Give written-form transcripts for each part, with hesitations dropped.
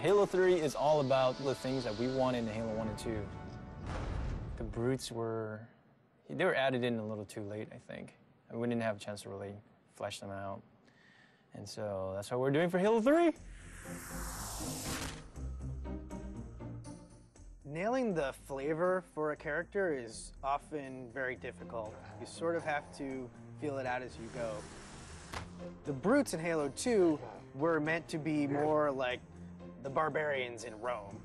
Halo 3 is all about the things that we wanted in Halo 1 and 2. The brutes they were added in a little too late, I think. And we didn't have a chance to really flesh them out. And so that's what we're doing for Halo 3. Nailing the flavor for a character is often very difficult. You sort of have to feel it out as you go. The brutes in Halo 2 were meant to be more like the barbarians in Rome.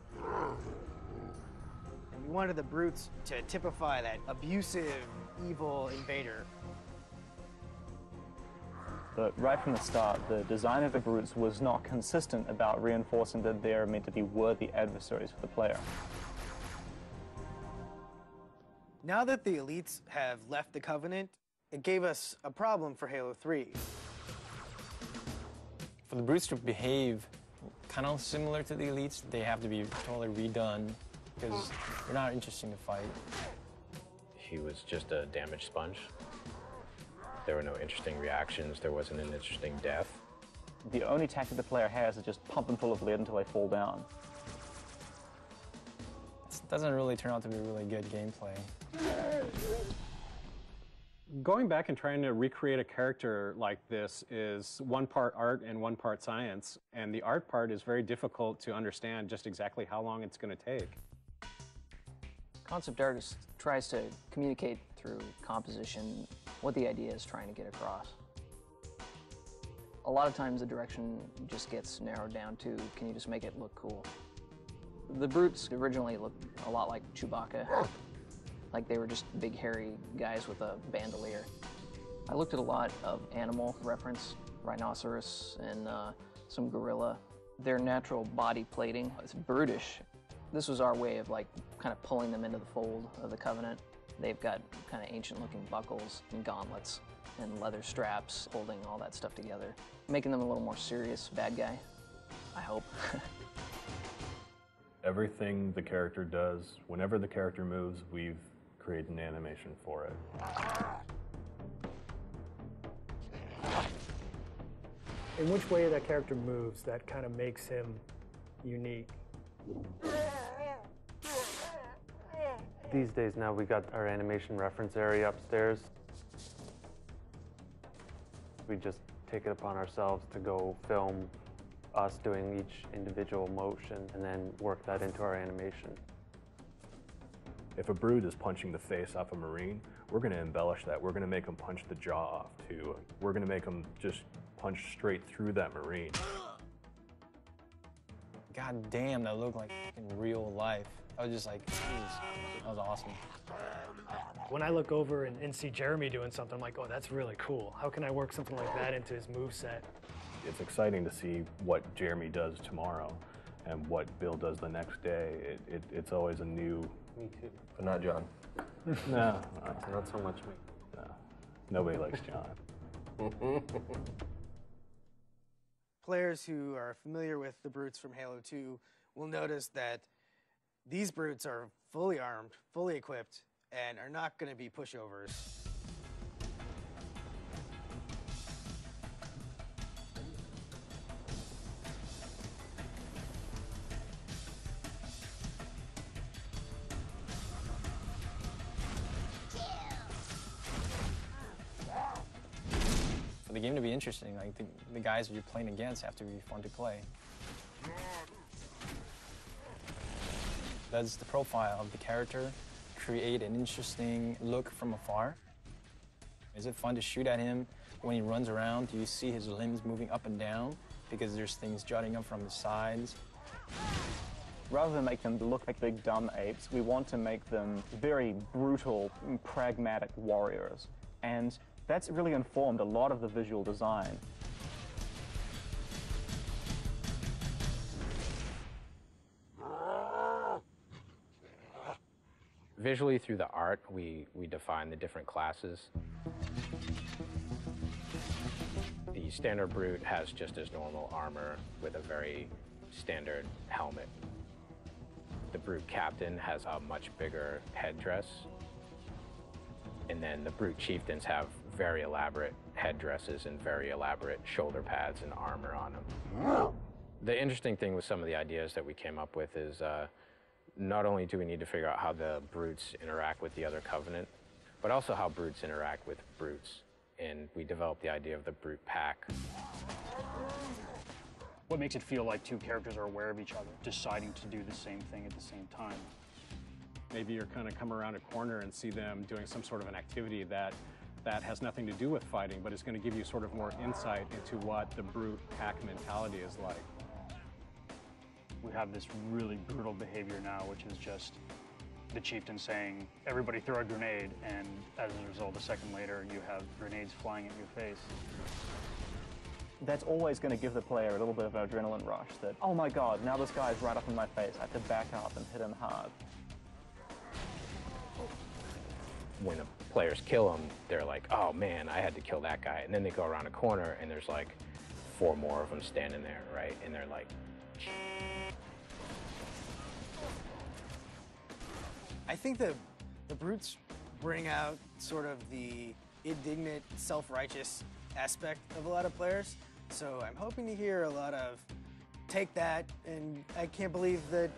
And we wanted the brutes to typify that abusive, evil invader. But right from the start, the design of the brutes was not consistent about reinforcing that they're meant to be worthy adversaries for the player. Now that the elites have left the Covenant, it gave us a problem for Halo 3. For the brutes to behave kind of similar to the elites, they have to be totally redone because they're not interesting to fight. He was just a damage sponge. There were no interesting reactions. There wasn't an interesting death. The only tactic the player has is just pump them full of lead until they fall down. It doesn't really turn out to be really good gameplay. Going back and trying to recreate a character like this is one part art and one part science, and the art part is very difficult to understand just exactly how long it's going to take. Concept artist tries to communicate through composition what the idea is trying to get across. A lot of times the direction just gets narrowed down to, can you just make it look cool? The brutes originally looked a lot like Chewbacca. Like they were just big hairy guys with a bandolier. I looked at a lot of animal reference, rhinoceros and some gorilla. Their natural body plating is brutish. This was our way of like kind of pulling them into the fold of the Covenant. They've got kind of ancient looking buckles and gauntlets and leather straps holding all that stuff together, making them a little more serious bad guy, I hope. Everything the character does, whenever the character moves, we've created an animation for it. In which way that character moves, that kind of makes him unique. These days now we got our animation reference area upstairs. We just take it upon ourselves to go film us doing each individual motion and then work that into our animation. If a brute is punching the face off a Marine, we're going to embellish that. We're going to make him punch the jaw off too. We're going to make him just punch straight through that Marine. God damn, that looked like in real life. I was just like, jeez, that was awesome. When I look over and see Jeremy doing something, I'm like, oh, that's really cool. How can I work something like that into his moveset? It's exciting to see what Jeremy does tomorrow and what Bill does the next day. It's always a new... Me too. But not John. No. Not so much me. No. Nobody likes John. Players who are familiar with the brutes from Halo 2 will notice that these brutes are fully armed, fully equipped, and are not going to be pushovers. For the game to be interesting, like the guys that you're playing against have to be fun to play. Does the profile of the character create an interesting look from afar? Is it fun to shoot at him when he runs around? Do you see his limbs moving up and down because there's things jutting up from his sides? Rather than make them look like big dumb apes, we want to make them very brutal, pragmatic warriors. And that's really informed a lot of the visual design. Visually, through the art, we define the different classes. The standard brute has just his normal armor with a very standard helmet. The brute captain has a much bigger headdress. And then the brute chieftains have very elaborate headdresses and very elaborate shoulder pads and armor on them. The interesting thing with some of the ideas that we came up with is not only do we need to figure out how the brutes interact with the other Covenant, but also how brutes interact with brutes. And we developed the idea of the brute pack. What makes it feel like two characters are aware of each other, deciding to do the same thing at the same time? Maybe you're kind of come around a corner and see them doing some sort of an activity that has nothing to do with fighting, but is going to give you sort of more insight into what the brute pack mentality is like. We have this really brutal behavior now, which is just the chieftain saying, everybody throw a grenade, and as a result, a second later, you have grenades flying at your face. That's always going to give the player a little bit of an adrenaline rush that, oh my god, now this guy's right up in my face, I have to back up and hit him hard. When the players kill him, they're like, oh man, I had to kill that guy. And then they go around a corner and there's like 4 more of them standing there, right? And they're like, I think the brutes bring out sort of the indignant, self-righteous aspect of a lot of players. So I'm hoping to hear a lot of, take that, and I can't believe that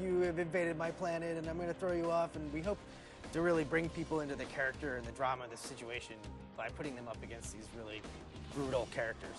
you have invaded my planet and I'm going to throw you off. And we hope to really bring people into the character and the drama of the situation by putting them up against these really brutal characters.